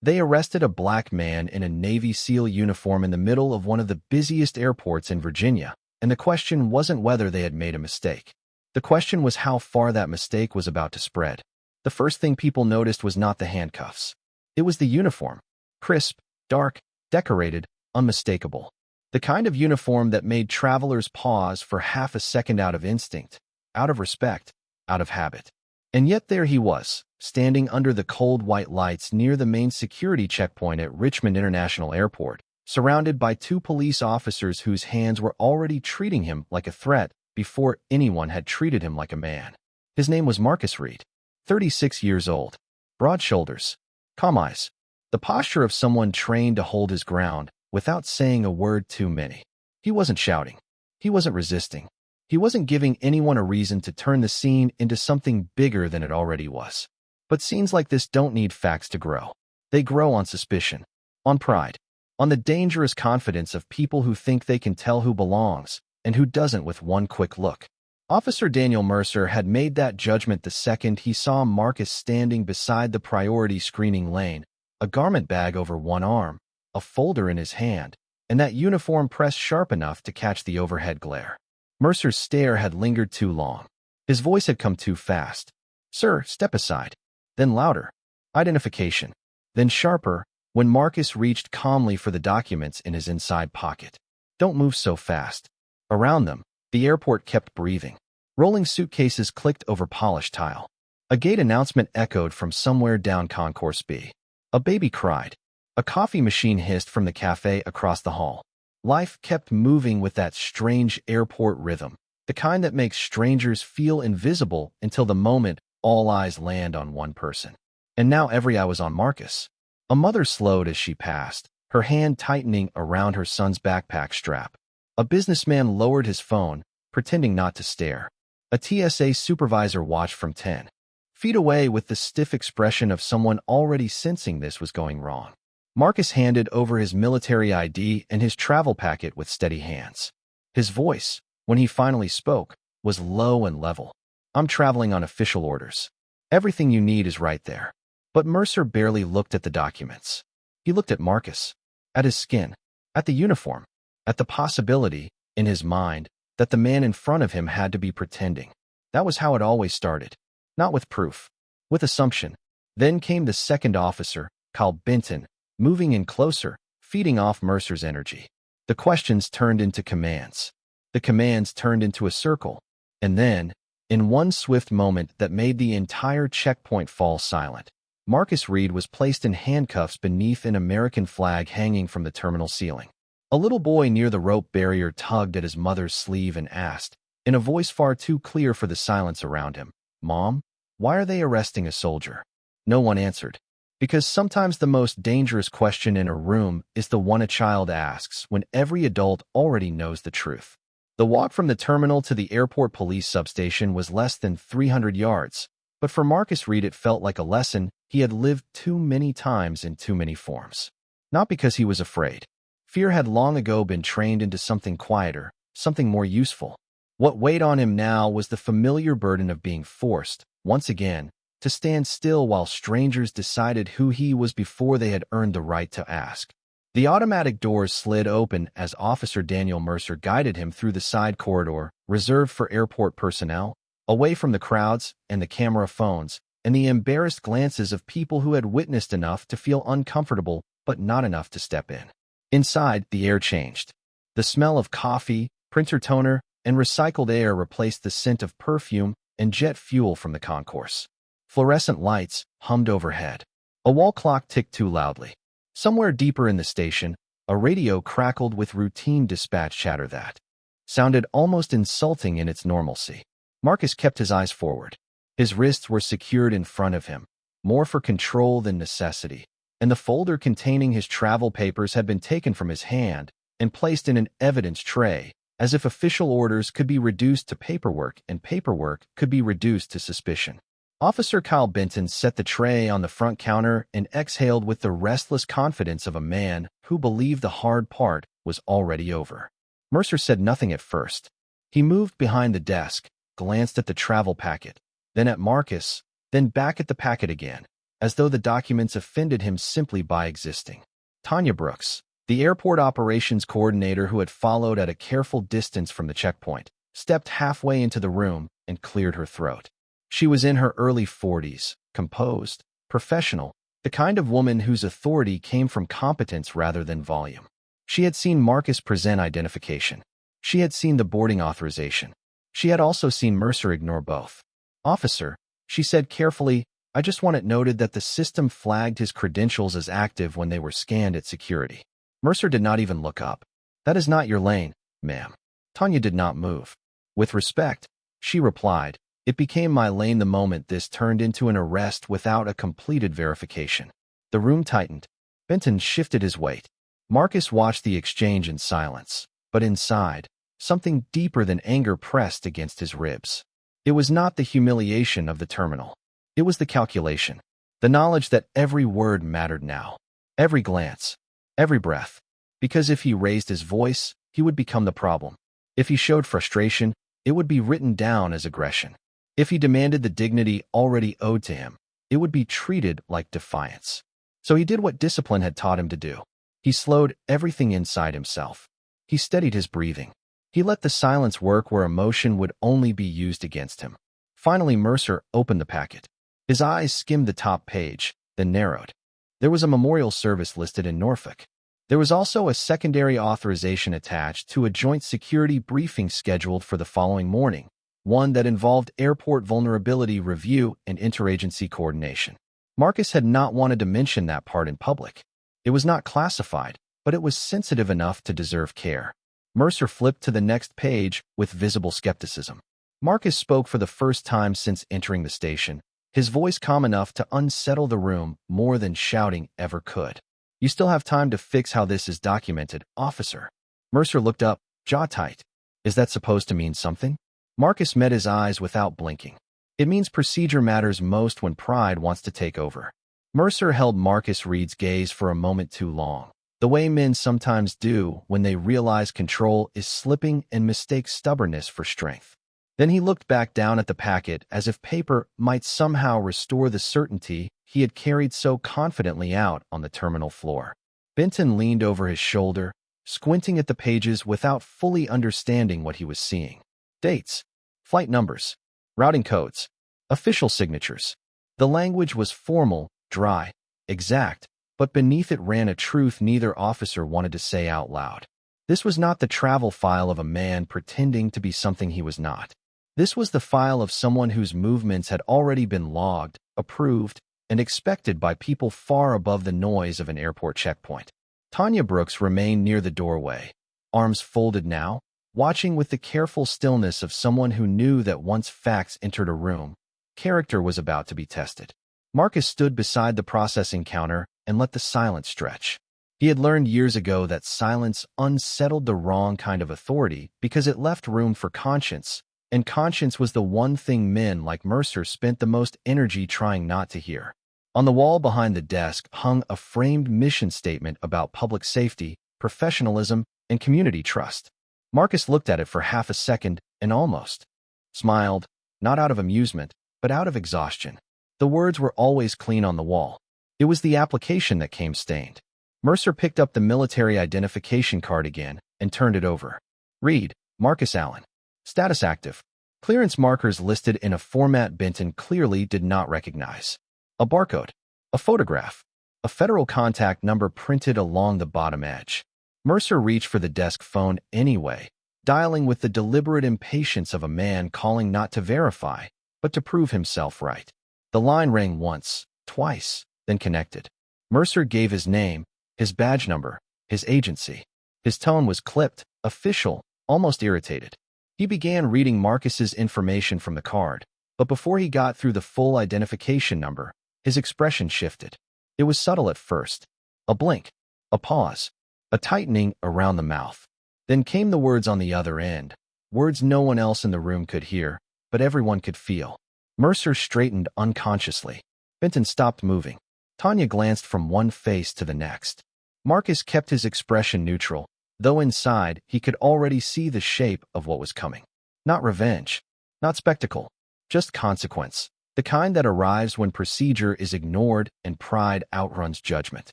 They arrested a black man in a Navy SEAL uniform in the middle of one of the busiest airports in Virginia, and the question wasn't whether they had made a mistake. The question was how far that mistake was about to spread. The first thing people noticed was not the handcuffs. It was the uniform. Crisp, dark, decorated, unmistakable. The kind of uniform that made travelers pause for half a second out of instinct, out of respect, out of habit. And yet there he was, standing under the cold white lights near the main security checkpoint at Richmond International Airport, surrounded by two police officers whose hands were already treating him like a threat before anyone had treated him like a man. His name was Marcus Reed, 36 years old, broad shoulders, calm eyes, the posture of someone trained to hold his ground without saying a word too many. He wasn't shouting. He wasn't resisting. He wasn't giving anyone a reason to turn the scene into something bigger than it already was. But scenes like this don't need facts to grow. They grow on suspicion, on pride, on the dangerous confidence of people who think they can tell who belongs and who doesn't with one quick look. Officer Daniel Mercer had made that judgment the second he saw Marcus standing beside the priority screening lane, a garment bag over one arm, a folder in his hand, and that uniform pressed sharp enough to catch the overhead glare. Mercer's stare had lingered too long. His voice had come too fast. "Sir, step aside." Then louder. Identification. Then sharper, when Marcus reached calmly for the documents in his inside pocket. "Don't move so fast." Around them, the airport kept breathing. Rolling suitcases clicked over polished tile. A gate announcement echoed from somewhere down Concourse B. A baby cried. A coffee machine hissed from the cafe across the hall. Life kept moving with that strange airport rhythm, the kind that makes strangers feel invisible until the moment all eyes land on one person. And now every eye was on Marcus. A mother slowed as she passed, her hand tightening around her son's backpack strap. A businessman lowered his phone, pretending not to stare. A TSA supervisor watched from 10 feet away with the stiff expression of someone already sensing this was going wrong. Marcus handed over his military ID and his travel packet with steady hands. His voice, when he finally spoke, was low and level. "I'm traveling on official orders. Everything you need is right there." But Mercer barely looked at the documents. He looked at Marcus, at his skin, at the uniform, at the possibility, in his mind, that the man in front of him had to be pretending. That was how it always started. Not with proof, with assumption. Then came the second officer, Kyle Benton, moving in closer, feeding off Mercer's energy. The questions turned into commands. The commands turned into a circle. And then, in one swift moment that made the entire checkpoint fall silent, Marcus Reed was placed in handcuffs beneath an American flag hanging from the terminal ceiling. A little boy near the rope barrier tugged at his mother's sleeve and asked, in a voice far too clear for the silence around him, "Mom, why are they arresting a soldier?" No one answered. Because sometimes the most dangerous question in a room is the one a child asks when every adult already knows the truth. The walk from the terminal to the airport police substation was less than 300 yards, but for Marcus Reed it felt like a lesson he had lived too many times in too many forms. Not because he was afraid. Fear had long ago been trained into something quieter, something more useful. What weighed on him now was the familiar burden of being forced, once again, to stand still while strangers decided who he was before they had earned the right to ask. The automatic doors slid open as Officer Daniel Mercer guided him through the side corridor reserved for airport personnel, away from the crowds and the camera phones and the embarrassed glances of people who had witnessed enough to feel uncomfortable but not enough to step in. Inside, the air changed. The smell of coffee, printer toner, and recycled air replaced the scent of perfume and jet fuel from the concourse. Fluorescent lights hummed overhead. A wall clock ticked too loudly. Somewhere deeper in the station, a radio crackled with routine dispatch chatter that sounded almost insulting in its normalcy. Marcus kept his eyes forward. His wrists were secured in front of him, more for control than necessity, and the folder containing his travel papers had been taken from his hand and placed in an evidence tray, as if official orders could be reduced to paperwork and paperwork could be reduced to suspicion. Officer Kyle Benton set the tray on the front counter and exhaled with the restless confidence of a man who believed the hard part was already over. Mercer said nothing at first. He moved behind the desk, glanced at the travel packet, then at Marcus, then back at the packet again. as though the documents offended him simply by existing. Tanya Brooks, the airport operations coordinator who had followed at a careful distance from the checkpoint, stepped halfway into the room and cleared her throat. She was in her early 40s, composed, professional, the kind of woman whose authority came from competence rather than volume. She had seen Marcus present identification. She had seen the boarding authorization. She had also seen Mercer ignore both. "Officer," she said carefully, "I just want it noted that the system flagged his credentials as active when they were scanned at security." Mercer did not even look up. "That is not your lane, ma'am." Tanya did not move. "With respect," she replied, "it became my lane the moment this turned into an arrest without a completed verification." The room tightened. Benton shifted his weight. Marcus watched the exchange in silence, but inside, something deeper than anger pressed against his ribs. It was not the humiliation of the terminal. It was the calculation, the knowledge that every word mattered now, every glance, every breath. Because if he raised his voice, he would become the problem. If he showed frustration, it would be written down as aggression. If he demanded the dignity already owed to him, it would be treated like defiance. So he did what discipline had taught him to do. He slowed everything inside himself. He steadied his breathing. He let the silence work where emotion would only be used against him. Finally, Mercer opened the packet. His eyes skimmed the top page, then narrowed. There was a memorial service listed in Norfolk. There was also a secondary authorization attached to a joint security briefing scheduled for the following morning, one that involved airport vulnerability review and interagency coordination. Marcus had not wanted to mention that part in public. It was not classified, but it was sensitive enough to deserve care. Mercer flipped to the next page with visible skepticism. Marcus spoke for the first time since entering the station, his voice calm enough to unsettle the room more than shouting ever could. "You still have time to fix how this is documented, officer." Mercer looked up, jaw tight. "Is that supposed to mean something?" Marcus met his eyes without blinking. "It means procedure matters most when pride wants to take over." Mercer held Marcus Reed's gaze for a moment too long, the way men sometimes do when they realize control is slipping and mistake stubbornness for strength. Then he looked back down at the packet as if paper might somehow restore the certainty he had carried so confidently out on the terminal floor. Benton leaned over his shoulder, squinting at the pages without fully understanding what he was seeing. Dates, flight numbers, routing codes, official signatures. The language was formal, dry, exact, but beneath it ran a truth neither officer wanted to say out loud. This was not the travel file of a man pretending to be something he was not. This was the file of someone whose movements had already been logged, approved, and expected by people far above the noise of an airport checkpoint. Tanya Brooks remained near the doorway, arms folded now, watching with the careful stillness of someone who knew that once facts entered a room, character was about to be tested. Marcus stood beside the processing counter and let the silence stretch. He had learned years ago that silence unsettled the wrong kind of authority because it left room for conscience, and conscience was the one thing men like Mercer spent the most energy trying not to hear. On the wall behind the desk hung a framed mission statement about public safety, professionalism, and community trust. Marcus looked at it for half a second and almost smiled, not out of amusement, but out of exhaustion. The words were always clean on the wall. It was the application that came stained. Mercer picked up the military identification card again and turned it over. "Read, Marcus Allen. Status active. Clearance markers listed in a format Benton clearly did not recognize. A barcode, a photograph, a federal contact number printed along the bottom edge." Mercer reached for the desk phone anyway, dialing with the deliberate impatience of a man calling not to verify, but to prove himself right. The line rang once, twice, then connected. Mercer gave his name, his badge number, his agency. His tone was clipped, official, almost irritated. He began reading Marcus's information from the card, but before he got through the full identification number, his expression shifted. It was subtle at first. A blink, a pause, a tightening around the mouth. Then came the words on the other end, words no one else in the room could hear, but everyone could feel. Mercer straightened unconsciously. Benton stopped moving. Tanya glanced from one face to the next. Marcus kept his expression neutral, though inside he could already see the shape of what was coming. Not revenge, not spectacle, just consequence. the kind that arrives when procedure is ignored and pride outruns judgment.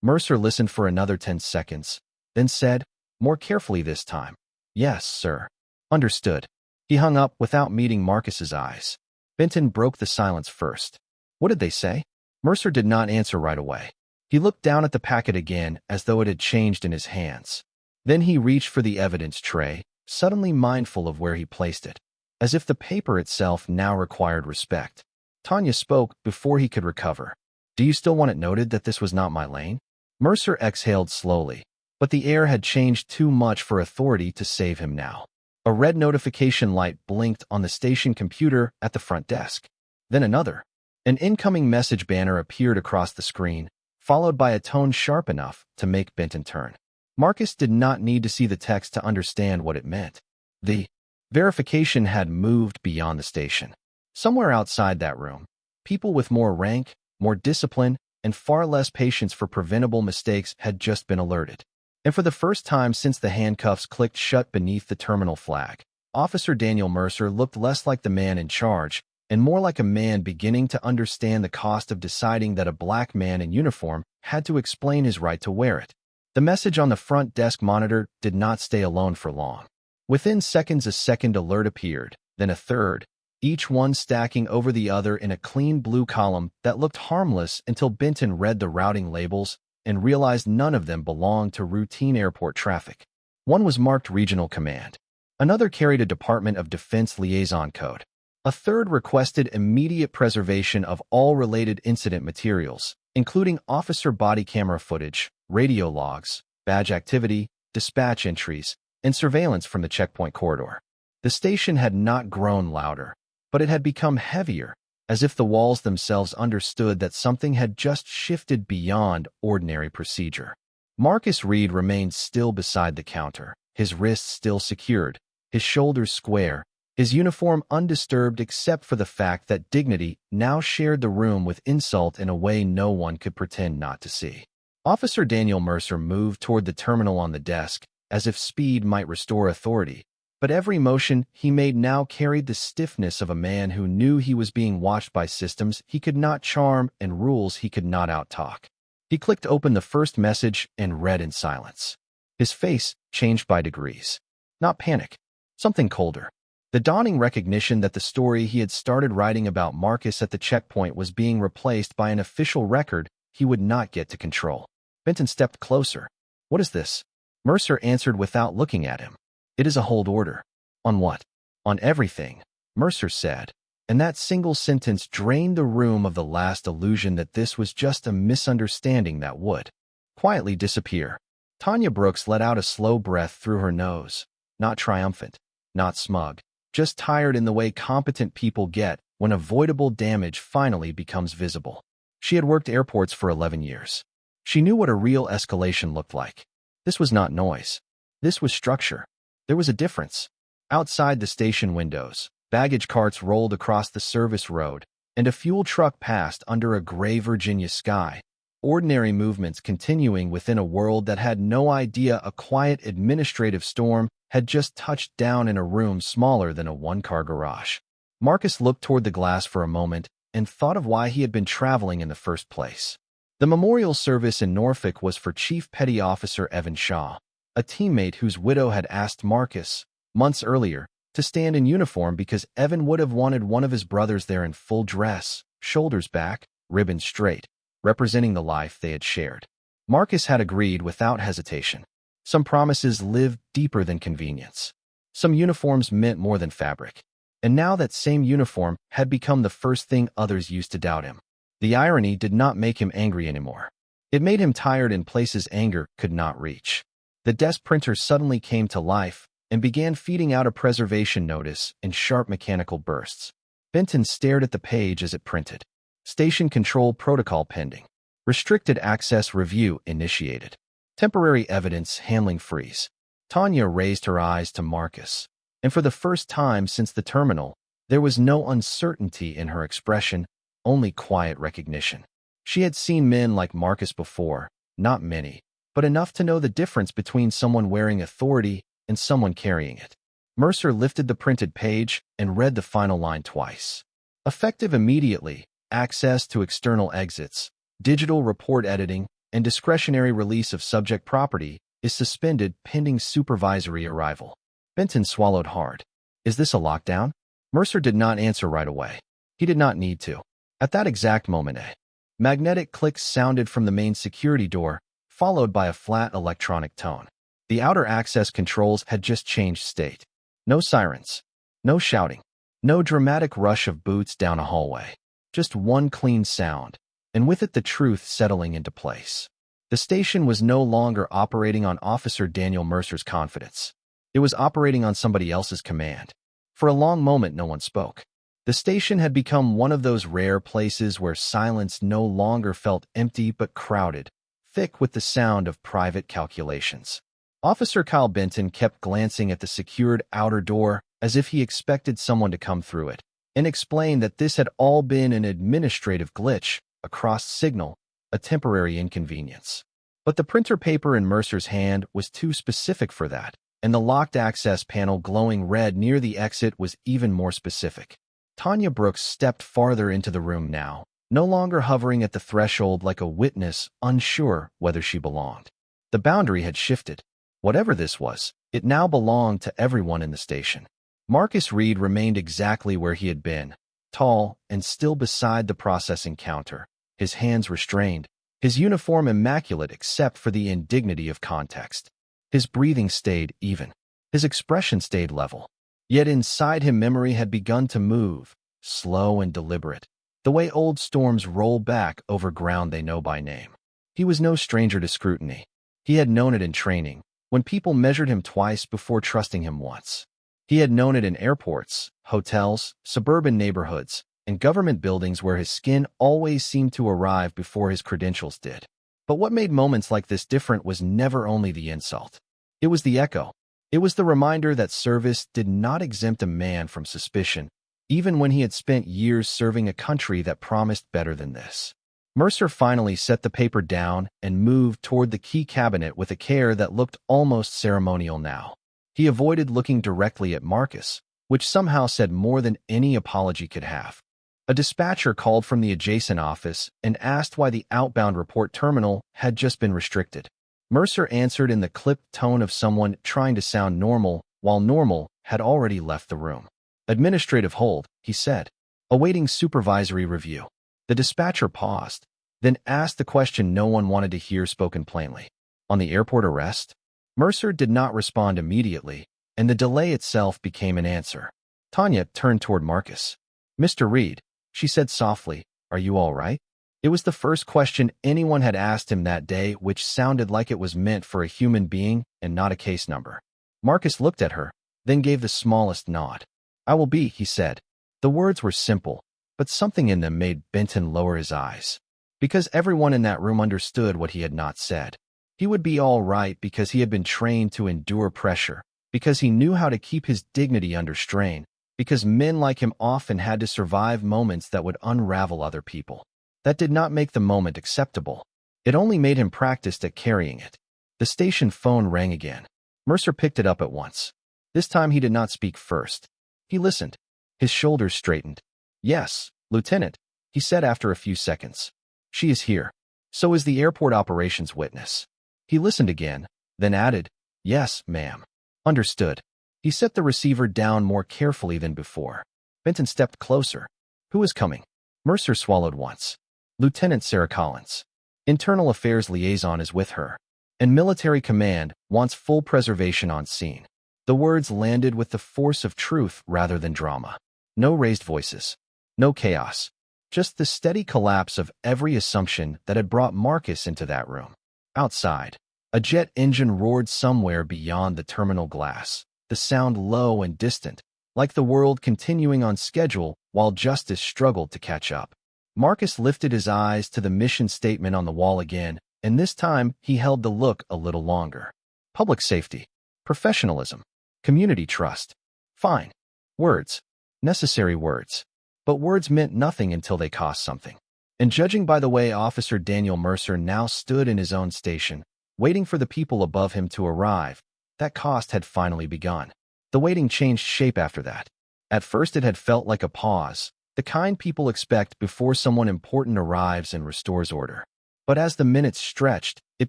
Mercer listened for another 10 seconds, then said, more carefully this time, "Yes, sir." "Understood." He hung up without meeting Marcus's eyes. Benton broke the silence first. "What did they say?" Mercer did not answer right away. He looked down at the packet again as though it had changed in his hands. Then he reached for the evidence tray, suddenly mindful of where he placed it, as if the paper itself now required respect. Tanya spoke before he could recover. "Do you still want it noted that this was not my lane?" Mercer exhaled slowly, but the air had changed too much for authority to save him now. A red notification light blinked on the station computer at the front desk. Then another. An incoming message banner appeared across the screen, followed by a tone sharp enough to make Benton turn. Marcus did not need to see the text to understand what it meant. The verification had moved beyond the station. Somewhere outside that room, people with more rank, more discipline, and far less patience for preventable mistakes had just been alerted. And for the first time since the handcuffs clicked shut beneath the terminal flag, Officer Daniel Mercer looked less like the man in charge and more like a man beginning to understand the cost of deciding that a black man in uniform had to explain his right to wear it. The message on the front desk monitor did not stay alone for long. Within seconds, a second alert appeared, then a third, each one stacking over the other in a clean blue column that looked harmless until Benton read the routing labels and realized none of them belonged to routine airport traffic. One was marked Regional Command. Another carried a Department of Defense liaison code. A third requested immediate preservation of all related incident materials, including officer body camera footage, radio logs, badge activity, dispatch entries, and surveillance from the checkpoint corridor. The station had not grown louder, but it had become heavier, as if the walls themselves understood that something had just shifted beyond ordinary procedure. Marcus Reed remained still beside the counter, his wrists still secured, his shoulders square, his uniform undisturbed except for the fact that dignity now shared the room with insult in a way no one could pretend not to see. Officer Daniel Mercer moved toward the terminal on the desk, as if speed might restore authority, but every motion he made now carried the stiffness of a man who knew he was being watched by systems he could not charm and rules he could not outtalk. He clicked open the first message and read in silence. His face changed by degrees. Not panic, something colder. The dawning recognition that the story he had started writing about Marcus at the checkpoint was being replaced by an official record he would not get to control. Benton stepped closer. "What is this?" Mercer answered without looking at him. "It is a hold order." "On what?" "On everything," Mercer said, and that single sentence drained the room of the last illusion that this was just a misunderstanding that would quietly disappear. Tanya Brooks let out a slow breath through her nose, not triumphant, not smug, just tired in the way competent people get when avoidable damage finally becomes visible. She had worked airports for 11 years. She knew what a real escalation looked like. This was not noise. This was structure. There was a difference. Outside the station windows, baggage carts rolled across the service road, and a fuel truck passed under a gray Virginia sky, ordinary movements continuing within a world that had no idea a quiet administrative storm had just touched down in a room smaller than a one-car garage. Marcus looked toward the glass for a moment and thought of why he had been traveling in the first place. The memorial service in Norfolk was for Chief Petty Officer Evan Shaw, a teammate whose widow had asked Marcus, months earlier, to stand in uniform because Evan would have wanted one of his brothers there in full dress, shoulders back, ribbons straight, representing the life they had shared. Marcus had agreed without hesitation. Some promises lived deeper than convenience. Some uniforms meant more than fabric. And now that same uniform had become the first thing others used to doubt him. The irony did not make him angry anymore. It made him tired in places anger could not reach. The desk printer suddenly came to life and began feeding out a preservation notice in sharp mechanical bursts. Benton stared at the page as it printed. Station control protocol pending. Restricted access review initiated. Temporary evidence handling freeze. Tanya raised her eyes to Marcus, and for the first time since the terminal, there was no uncertainty in her expression, only quiet recognition. She had seen men like Marcus before, not many, but enough to know the difference between someone wearing authority and someone carrying it. Mercer lifted the printed page and read the final line twice. Effective immediately, access to external exits, digital report editing, and discretionary release of subject property is suspended pending supervisory arrival. Benton swallowed hard. Is this a lockdown? Mercer did not answer right away. He did not need to. At that exact moment, a magnetic click sounded from the main security door, followed by a flat electronic tone. The outer access controls had just changed state. No sirens. No shouting. No dramatic rush of boots down a hallway. Just one clean sound, and with it the truth settling into place. The station was no longer operating on Officer Daniel Mercer's confidence. It was operating on somebody else's command. For a long moment, no one spoke. The station had become one of those rare places where silence no longer felt empty but crowded, thick with the sound of private calculations. Officer Kyle Benton kept glancing at the secured outer door as if he expected someone to come through it, and explained that this had all been an administrative glitch, a crossed signal, a temporary inconvenience. But the printer paper in Mercer's hand was too specific for that, and the locked access panel glowing red near the exit was even more specific. Tanya Brooks stepped farther into the room now, no longer hovering at the threshold like a witness unsure whether she belonged. The boundary had shifted. Whatever this was, it now belonged to everyone in the station. Marcus Reed remained exactly where he had been, tall and still beside the processing counter, his hands restrained, his uniform immaculate except for the indignity of context. His breathing stayed even. His expression stayed level. Yet inside him memory had begun to move, slow and deliberate, the way old storms roll back over ground they know by name. He was no stranger to scrutiny. He had known it in training, when people measured him twice before trusting him once. He had known it in airports, hotels, suburban neighborhoods, and government buildings where his skin always seemed to arrive before his credentials did. But what made moments like this different was never only the insult. It was the echo. It was the reminder that service did not exempt a man from suspicion, even when he had spent years serving a country that promised better than this. Mercer finally set the paper down and moved toward the key cabinet with a care that looked almost ceremonial now. He avoided looking directly at Marcus, which somehow said more than any apology could have. A dispatcher called from the adjacent office and asked why the outbound report terminal had just been restricted. Mercer answered in the clipped tone of someone trying to sound normal, while normal had already left the room. Administrative hold, he said, awaiting supervisory review. The dispatcher paused, then asked the question no one wanted to hear spoken plainly. On the airport arrest? Mercer did not respond immediately, and the delay itself became an answer. Tanya turned toward Marcus. Mr. Reed, she said softly, are you all right? It was the first question anyone had asked him that day, which sounded like it was meant for a human being and not a case number. Marcus looked at her, then gave the smallest nod. I will be, he said. The words were simple, but something in them made Benton lower his eyes. Because everyone in that room understood what he had not said. He would be all right because he had been trained to endure pressure, because he knew how to keep his dignity under strain, because men like him often had to survive moments that would unravel other people. That did not make the moment acceptable. It only made him practiced at carrying it. The station phone rang again. Mercer picked it up at once. This time he did not speak first. He listened. His shoulders straightened. Yes, Lieutenant, he said after a few seconds. She is here. So is the airport operations witness. He listened again, then added, yes, ma'am. Understood. He set the receiver down more carefully than before. Benton stepped closer. Who is coming? Mercer swallowed once. Lieutenant Sarah Collins. Internal Affairs Liaison is with her. And Military Command wants full preservation on scene. The words landed with the force of truth rather than drama. No raised voices. No chaos. Just the steady collapse of every assumption that had brought Marcus into that room. Outside, a jet engine roared somewhere beyond the terminal glass, the sound low and distant, like the world continuing on schedule while justice struggled to catch up. Marcus lifted his eyes to the mission statement on the wall again, and this time he held the look a little longer. Public safety, professionalism, community trust. Fine. Words. Necessary words. But words meant nothing until they cost something. And judging by the way Officer Daniel Mercer now stood in his own station, waiting for the people above him to arrive, that cost had finally begun. The waiting changed shape after that. At first it had felt like a pause, the kind people expect before someone important arrives and restores order. But as the minutes stretched, it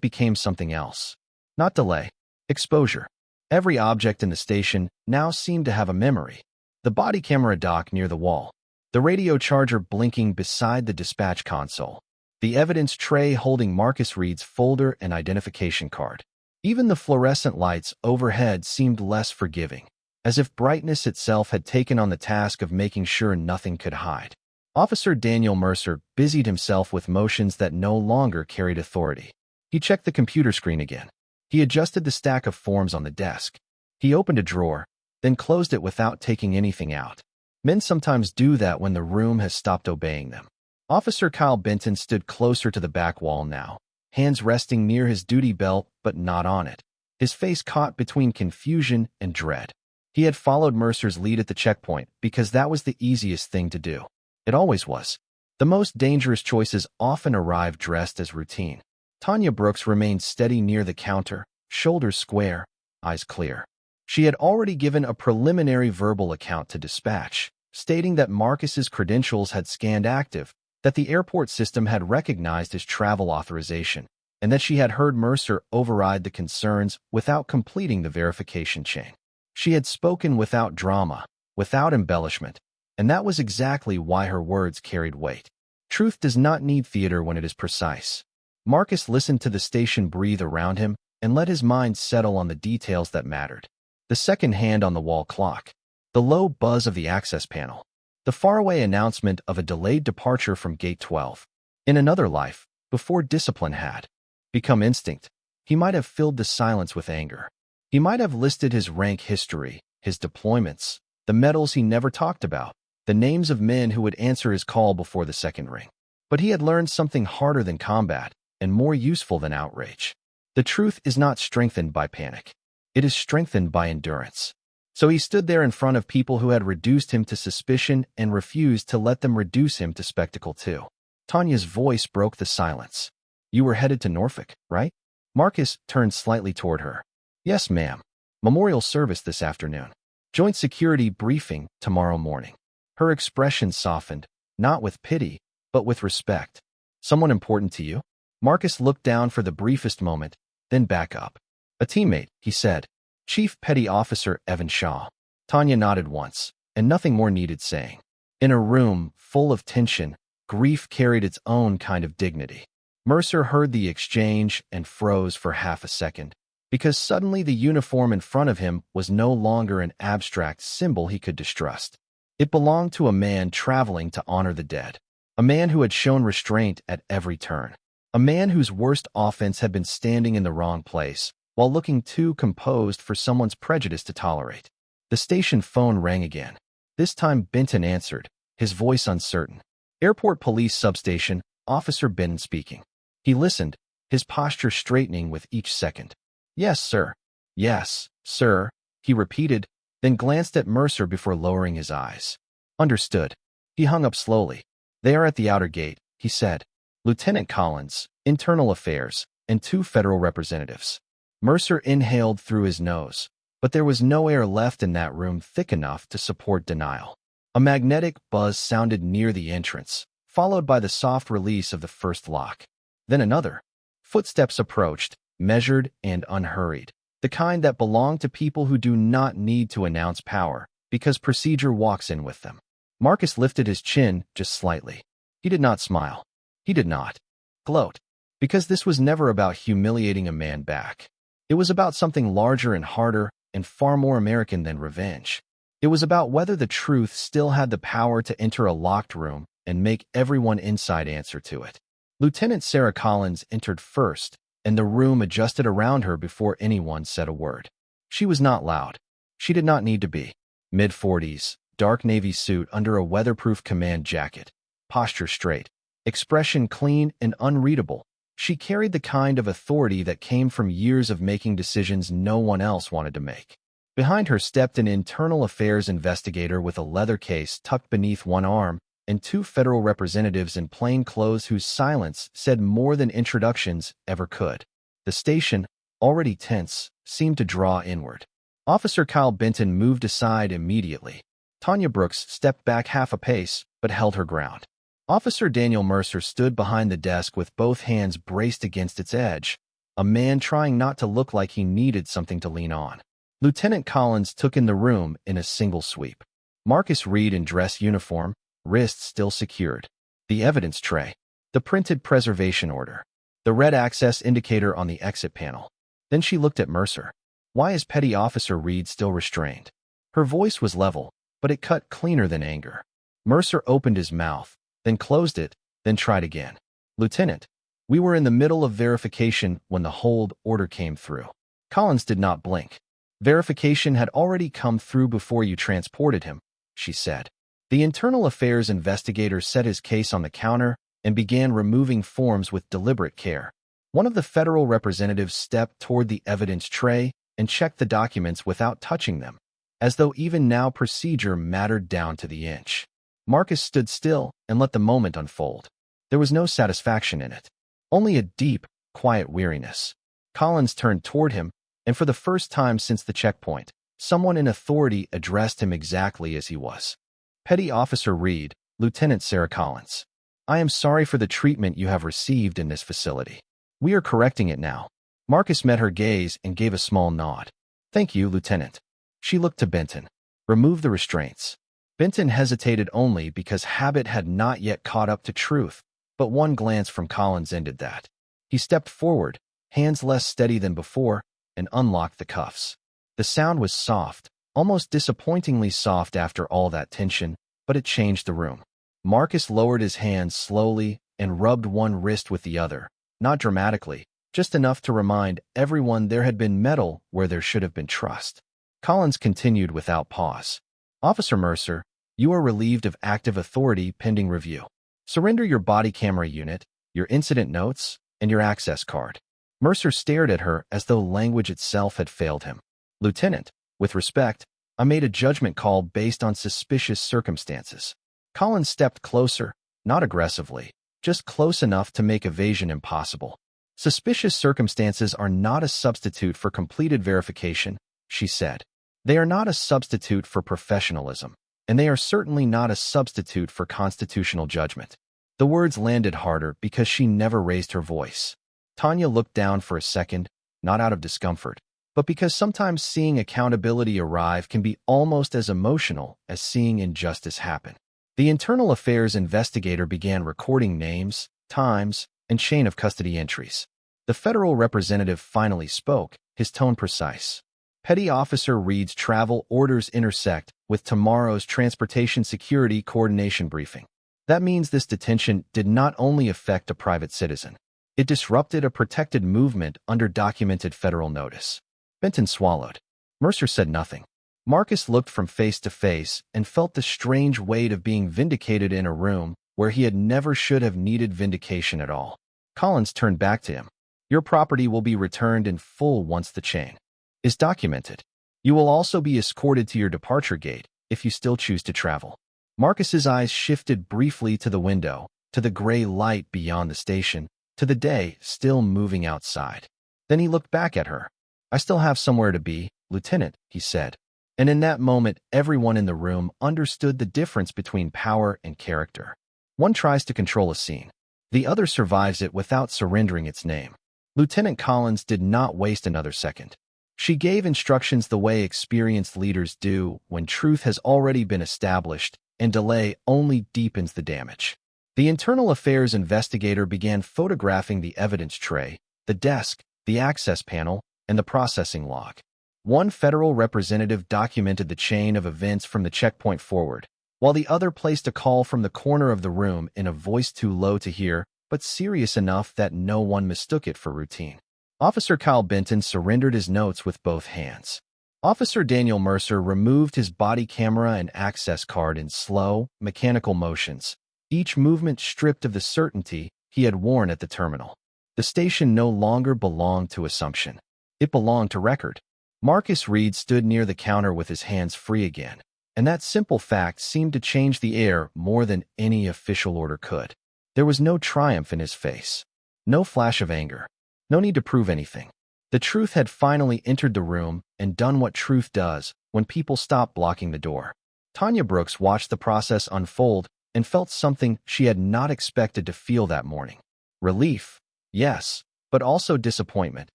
became something else. Not delay, exposure. Every object in the station now seemed to have a memory. The body camera dock near the wall, the radio charger blinking beside the dispatch console, the evidence tray holding Marcus Reed's folder and identification card. Even the fluorescent lights overhead seemed less forgiving, as if brightness itself had taken on the task of making sure nothing could hide. Officer Daniel Mercer busied himself with motions that no longer carried authority. He checked the computer screen again. He adjusted the stack of forms on the desk. He opened a drawer, then closed it without taking anything out. Men sometimes do that when the room has stopped obeying them. Officer Kyle Benton stood closer to the back wall now, hands resting near his duty belt but not on it, his face caught between confusion and dread. He had followed Mercer's lead at the checkpoint because that was the easiest thing to do. It always was. The most dangerous choices often arrive dressed as routine. Tanya Brooks remained steady near the counter, shoulders square, eyes clear. She had already given a preliminary verbal account to dispatch, stating that Marcus's credentials had scanned active, that the airport system had recognized his travel authorization, and that she had heard Mercer override the concerns without completing the verification chain. She had spoken without drama, without embellishment, and that was exactly why her words carried weight. Truth does not need theater when it is precise. Marcus listened to the station breathe around him and let his mind settle on the details that mattered. The second hand on the wall clock, the low buzz of the access panel, the faraway announcement of a delayed departure from Gate 12. In another life, before discipline had become instinct, he might have filled the silence with anger. He might have listed his rank history, his deployments, the medals he never talked about, the names of men who would answer his call before the second ring. But he had learned something harder than combat and more useful than outrage. The truth is not strengthened by panic. It is strengthened by endurance. So he stood there in front of people who had reduced him to suspicion and refused to let them reduce him to spectacle too. Tanya's voice broke the silence. "You were headed to Norfolk, right?" Marcus turned slightly toward her. "Yes, ma'am. Memorial service this afternoon. Joint security briefing tomorrow morning." Her expression softened, not with pity, but with respect. "Someone important to you?" Marcus looked down for the briefest moment, then back up. "A teammate," he said. "Chief Petty Officer Evan Shaw." Tanya nodded once, and nothing more needed saying. In a room full of tension, grief carried its own kind of dignity. Mercer heard the exchange and froze for half a second, because suddenly the uniform in front of him was no longer an abstract symbol he could distrust. It belonged to a man traveling to honor the dead, a man who had shown restraint at every turn, a man whose worst offense had been standing in the wrong place, while looking too composed for someone's prejudice to tolerate. The station phone rang again. This time Benton answered, his voice uncertain. "Airport Police Substation, Officer Benton speaking." He listened, his posture straightening with each second. "Yes, sir. Yes, sir," he repeated, then glanced at Mercer before lowering his eyes. "Understood." He hung up slowly. "They are at the outer gate," he said. "Lieutenant Collins, Internal Affairs, and 2 federal representatives." Mercer inhaled through his nose, but there was no air left in that room thick enough to support denial. A magnetic buzz sounded near the entrance, followed by the soft release of the first lock. Then another. Footsteps approached, measured and unhurried, the kind that belong to people who do not need to announce power, because procedure walks in with them. Marcus lifted his chin just slightly. He did not smile. He did not gloat, because this was never about humiliating a man back. It was about something larger and harder and far more American than revenge. It was about whether the truth still had the power to enter a locked room and make everyone inside answer to it. Lieutenant Sarah Collins entered first, and the room adjusted around her before anyone said a word. She was not loud. She did not need to be. Mid-40s, dark navy suit under a weatherproof command jacket, posture straight, expression clean and unreadable. She carried the kind of authority that came from years of making decisions no one else wanted to make. Behind her stepped an internal affairs investigator with a leather case tucked beneath one arm, and 2 federal representatives in plain clothes whose silence said more than introductions ever could. The station, already tense, seemed to draw inward. Officer Kyle Benton moved aside immediately. Tanya Brooks stepped back half a pace, but held her ground. Officer Daniel Mercer stood behind the desk with both hands braced against its edge, a man trying not to look like he needed something to lean on. Lieutenant Collins took in the room in a single sweep. Marcus Reed in dress uniform, wrists still secured. The evidence tray. The printed preservation order. The red access indicator on the exit panel. Then she looked at Mercer. Why is Petty Officer Reed still restrained? Her voice was level, but it cut cleaner than anger. Mercer opened his mouth, then closed it, then tried again. Lieutenant, we were in the middle of verification when the hold order came through. Collins did not blink. Verification had already come through before you transported him, she said. The internal affairs investigator set his case on the counter and began removing forms with deliberate care. One of the federal representatives stepped toward the evidence tray and checked the documents without touching them, as though even now procedure mattered down to the inch. Marcus stood still and let the moment unfold. There was no satisfaction in it, only a deep, quiet weariness. Collins turned toward him, and for the first time since the checkpoint, someone in authority addressed him exactly as he was. Petty Officer Reed, Lieutenant Sarah Collins. I am sorry for the treatment you have received in this facility. We are correcting it now. Marcus met her gaze and gave a small nod. Thank you, Lieutenant. She looked to Benton. Remove the restraints. Benton hesitated only because habit had not yet caught up to truth, but one glance from Collins ended that. He stepped forward, hands less steady than before, and unlocked the cuffs. The sound was soft, almost disappointingly soft after all that tension, but it changed the room. Marcus lowered his hands slowly and rubbed one wrist with the other, not dramatically, just enough to remind everyone there had been metal where there should have been trust. Collins continued without pause. Officer Mercer, you are relieved of active authority pending review. Surrender your body camera unit, your incident notes, and your access card. Mercer stared at her as though language itself had failed him. Lieutenant, with respect, I made a judgment call based on suspicious circumstances. Collins stepped closer, not aggressively, just close enough to make evasion impossible. Suspicious circumstances are not a substitute for completed verification, she said. They are not a substitute for professionalism, and they are certainly not a substitute for constitutional judgment. The words landed harder because she never raised her voice. Tanya looked down for a second, not out of discomfort, but because sometimes seeing accountability arrive can be almost as emotional as seeing injustice happen. The internal affairs investigator began recording names, times, and chain of custody entries. The federal representative finally spoke, his tone precise. Petty Officer Reed's travel orders intersect with tomorrow's Transportation Security Coordination briefing. That means this detention did not only affect a private citizen. It disrupted a protected movement under documented federal notice. Benton swallowed. Mercer said nothing. Marcus looked from face to face and felt the strange weight of being vindicated in a room where he had never should have needed vindication at all. Collins turned back to him. Your property will be returned in full once the chain is documented. You will also be escorted to your departure gate if you still choose to travel. Marcus's eyes shifted briefly to the window, to the gray light beyond the station, to the day still moving outside. Then he looked back at her. I still have somewhere to be, Lieutenant, he said. And in that moment, everyone in the room understood the difference between power and character. One tries to control a scene. The other survives it without surrendering its name. Lieutenant Collins did not waste another second. She gave instructions the way experienced leaders do when truth has already been established and delay only deepens the damage. The internal affairs investigator began photographing the evidence tray, the desk, the access panel, and the processing log. One federal representative documented the chain of events from the checkpoint forward, while the other placed a call from the corner of the room in a voice too low to hear, but serious enough that no one mistook it for routine. Officer Kyle Benton surrendered his notes with both hands. Officer Daniel Mercer removed his body camera and access card in slow, mechanical motions, each movement stripped of the certainty he had worn at the terminal. The station no longer belonged to assumption. It belonged to record. Marcus Reed stood near the counter with his hands free again, and that simple fact seemed to change the air more than any official order could. There was no triumph in his face, no flash of anger, no need to prove anything. The truth had finally entered the room and done what truth does when people stop blocking the door. Tanya Brooks watched the process unfold and felt something she had not expected to feel that morning. Relief, yes, but also disappointment,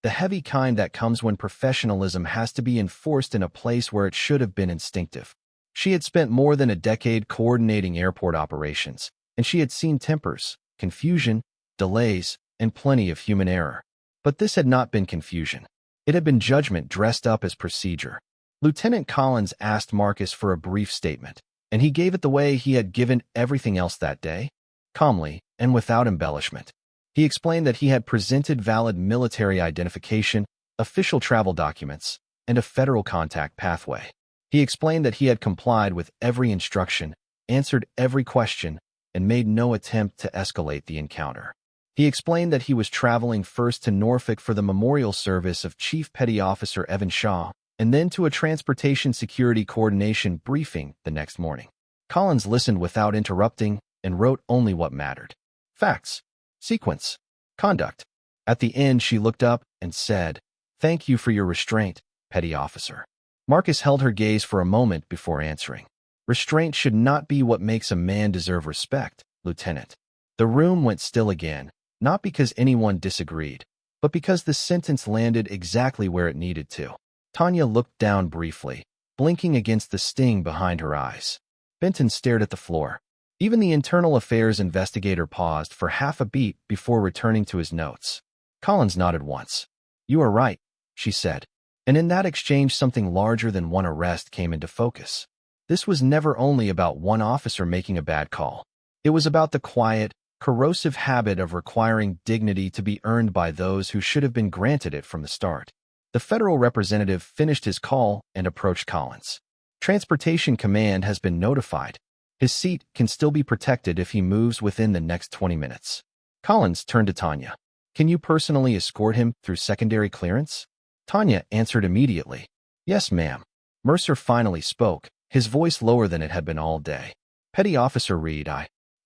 the heavy kind that comes when professionalism has to be enforced in a place where it should have been instinctive. She had spent more than a decade coordinating airport operations, and she had seen tempers, confusion, delays, and plenty of human error. But this had not been confusion. It had been judgment dressed up as procedure. Lieutenant Collins asked Marcus for a brief statement, and he gave it the way he had given everything else that day, calmly and without embellishment. He explained that he had presented valid military identification, official travel documents, and a federal contact pathway. He explained that he had complied with every instruction, answered every question, and made no attempt to escalate the encounter. He explained that he was traveling first to Norfolk for the memorial service of Chief Petty Officer Evan Shaw, and then to a transportation security coordination briefing the next morning. Collins listened without interrupting and wrote only what mattered. Facts, sequence, conduct. At the end, she looked up and said, "Thank you for your restraint, Petty Officer." Marcus held her gaze for a moment before answering. "Restraint should not be what makes a man deserve respect, Lieutenant." The room went still again, not because anyone disagreed, but because the sentence landed exactly where it needed to. Tanya looked down briefly, blinking against the sting behind her eyes. Benton stared at the floor. Even the internal affairs investigator paused for half a beat before returning to his notes. Collins nodded once. "You are right," she said. And in that exchange, something larger than one arrest came into focus. This was never only about one officer making a bad call. It was about the quiet, corrosive habit of requiring dignity to be earned by those who should have been granted it from the start. The federal representative finished his call and approached Collins. "Transportation Command has been notified. His seat can still be protected if he moves within the next 20 minutes. Collins turned to Tanya. "Can you personally escort him through secondary clearance?" Tanya answered immediately. "Yes, ma'am." Mercer finally spoke, his voice lower than it had been all day. "Petty Officer Reed,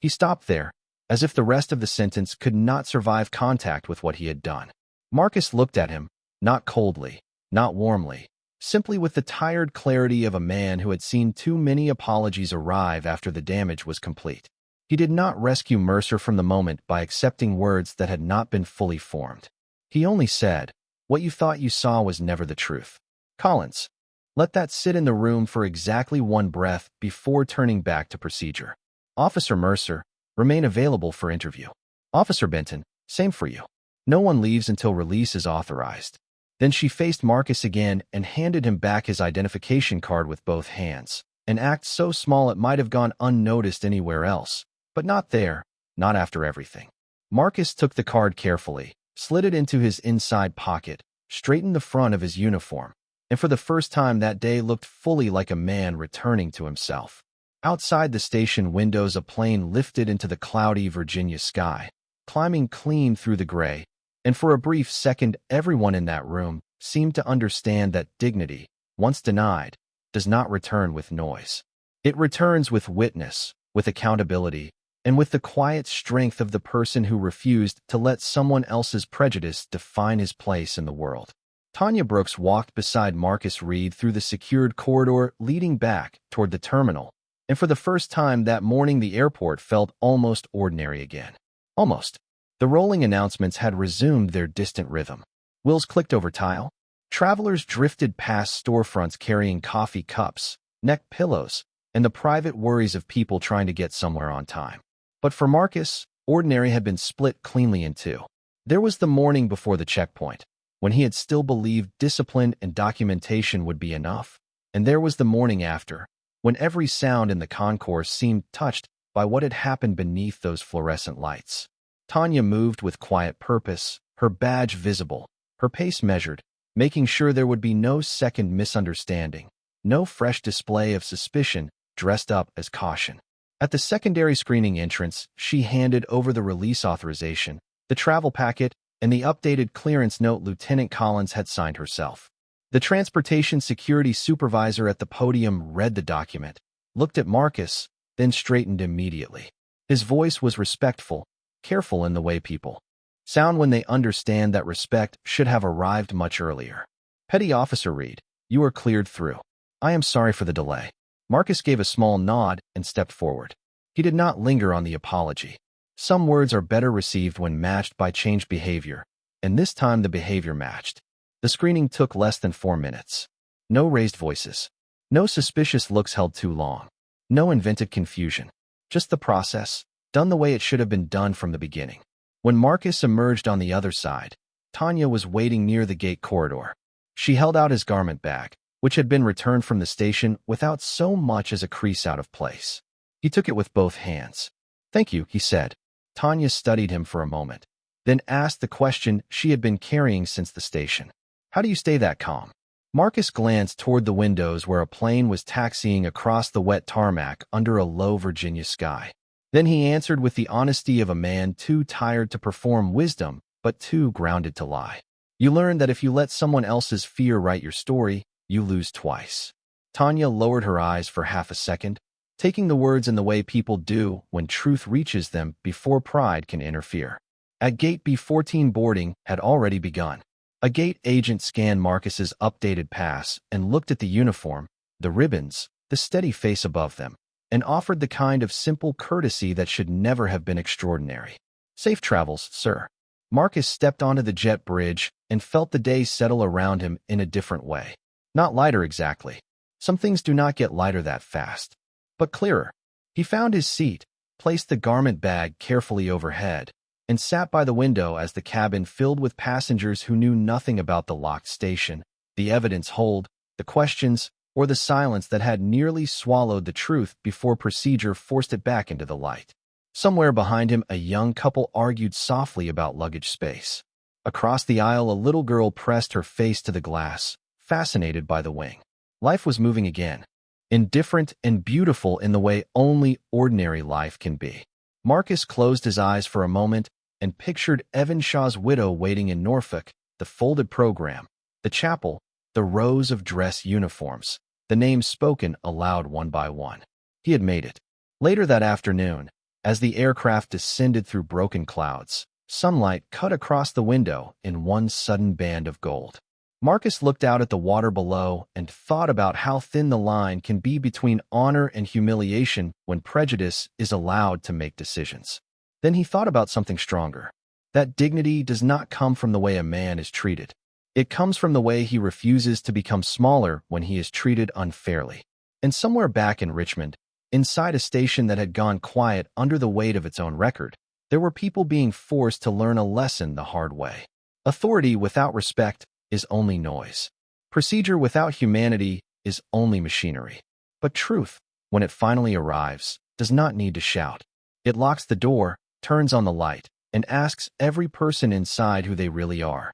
He stopped there, as if the rest of the sentence could not survive contact with what he had done. Marcus looked at him, not coldly, not warmly, simply with the tired clarity of a man who had seen too many apologies arrive after the damage was complete. He did not rescue Mercer from the moment by accepting words that had not been fully formed. He only said, "What you thought you saw was never the truth." "Collins, let that sit in the room for exactly one breath before turning back to procedure. Officer Mercer, remain available for interview. Officer Benton, same for you. No one leaves until release is authorized." Then she faced Marcus again and handed him back his identification card with both hands, an act so small it might have gone unnoticed anywhere else, but not there, not after everything. Marcus took the card carefully, slid it into his inside pocket, straightened the front of his uniform, and for the first time that day looked fully like a man returning to himself. Outside the station windows, a plane lifted into the cloudy Virginia sky, climbing clean through the gray, and for a brief second everyone in that room seemed to understand that dignity, once denied, does not return with noise. It returns with witness, with accountability, and with the quiet strength of the person who refused to let someone else's prejudice define his place in the world. Tanya Brooks walked beside Marcus Reed through the secured corridor leading back toward the terminal, and for the first time that morning the airport felt almost ordinary again. Almost. The rolling announcements had resumed their distant rhythm. Wheels clicked over tile. Travelers drifted past storefronts carrying coffee cups, neck pillows, and the private worries of people trying to get somewhere on time. But for Marcus, ordinary had been split cleanly in two. There was the morning before the checkpoint, when he had still believed discipline and documentation would be enough, and there was the morning after, when every sound in the concourse seemed touched by what had happened beneath those fluorescent lights. Tanya moved with quiet purpose, her badge visible, her pace measured, making sure there would be no second misunderstanding, no fresh display of suspicion dressed up as caution. At the secondary screening entrance, she handed over the release authorization, the travel packet, and the updated clearance note Lieutenant Collins had signed herself. The transportation security supervisor at the podium read the document, looked at Marcus, then straightened immediately. His voice was respectful, careful in the way people sound when they understand that respect should have arrived much earlier. "Petty Officer Reed, you are cleared through. I am sorry for the delay." Marcus gave a small nod and stepped forward. He did not linger on the apology. Some words are better received when matched by changed behavior, and this time the behavior matched. The screening took less than 4 minutes. No raised voices. No suspicious looks held too long. No invented confusion. Just the process, done the way it should have been done from the beginning. When Marcus emerged on the other side, Tanya was waiting near the gate corridor. She held out his garment bag, which had been returned from the station without so much as a crease out of place. He took it with both hands. "Thank you," he said. Tanya studied him for a moment, then asked the question she had been carrying since the station. "How do you stay that calm?" Marcus glanced toward the windows where a plane was taxiing across the wet tarmac under a low Virginia sky. Then he answered with the honesty of a man too tired to perform wisdom, but too grounded to lie. "You learn that if you let someone else's fear write your story, you lose twice." Tanya lowered her eyes for half a second, taking the words in the way people do when truth reaches them before pride can interfere. At gate B14 boarding had already begun. A gate agent scanned Marcus's updated pass and looked at the uniform, the ribbons, the steady face above them, and offered the kind of simple courtesy that should never have been extraordinary. "Safe travels, sir." Marcus stepped onto the jet bridge and felt the day settle around him in a different way. Not lighter exactly. Some things do not get lighter that fast, but clearer. He found his seat, placed the garment bag carefully overhead, and sat by the window as the cabin filled with passengers who knew nothing about the locked station, the evidence hold, the questions, or the silence that had nearly swallowed the truth before procedure forced it back into the light. Somewhere behind him, a young couple argued softly about luggage space. Across the aisle, a little girl pressed her face to the glass, fascinated by the wing. Life was moving again, indifferent and beautiful in the way only ordinary life can be. Marcus closed his eyes for a moment and pictured Evan Shaw's widow waiting in Norfolk, the folded program, the chapel, the rows of dress uniforms, the names spoken aloud one by one. He had made it. Later that afternoon, as the aircraft descended through broken clouds, sunlight cut across the window in one sudden band of gold. Marcus looked out at the water below and thought about how thin the line can be between honor and humiliation when prejudice is allowed to make decisions. Then he thought about something stronger. That dignity does not come from the way a man is treated. It comes from the way he refuses to become smaller when he is treated unfairly. And somewhere back in Richmond, inside a station that had gone quiet under the weight of its own record, there were people being forced to learn a lesson the hard way. Authority without respect is only noise. Procedure without humanity is only machinery. But truth, when it finally arrives, does not need to shout. It locks the door, turns on the light, and asks every person inside who they really are.